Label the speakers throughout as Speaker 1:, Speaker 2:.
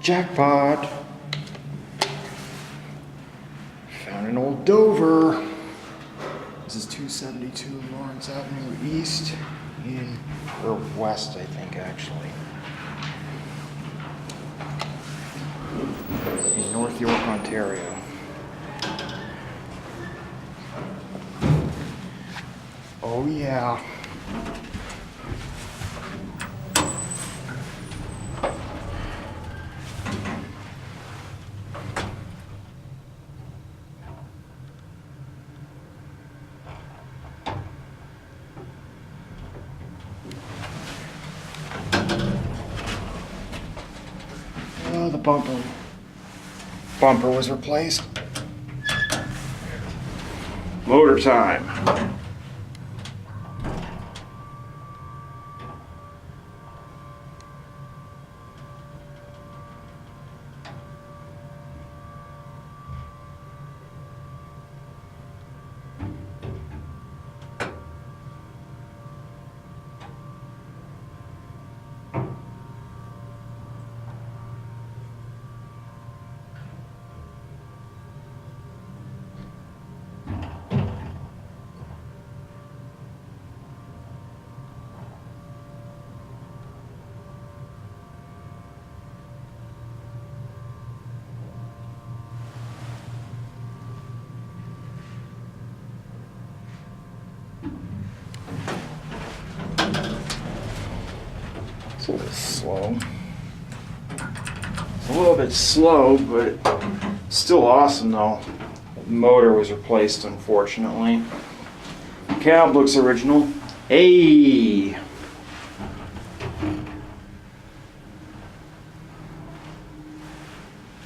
Speaker 1: Jackpot. Found an old Dover. This is 272 Lawrence Avenue East or West, I think, actually. In North York, Ontario. Oh yeah. Oh, the bumper was replaced. Motor time. It's a little slow. It's a little bit slow, but still awesome though. The motor was replaced, unfortunately. Cab looks original. Hey!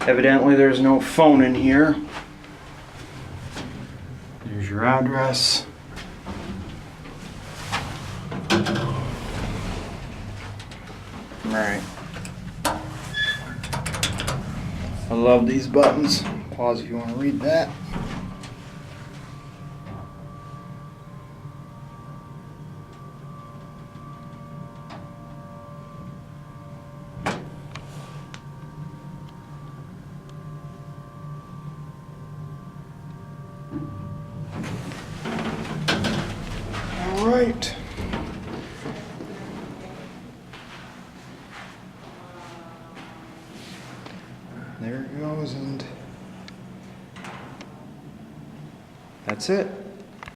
Speaker 1: Evidently there's no phone in here. There's your address. Alright. I love these buttons. Pause if you want to read that. Alright. There it goes, and that's it.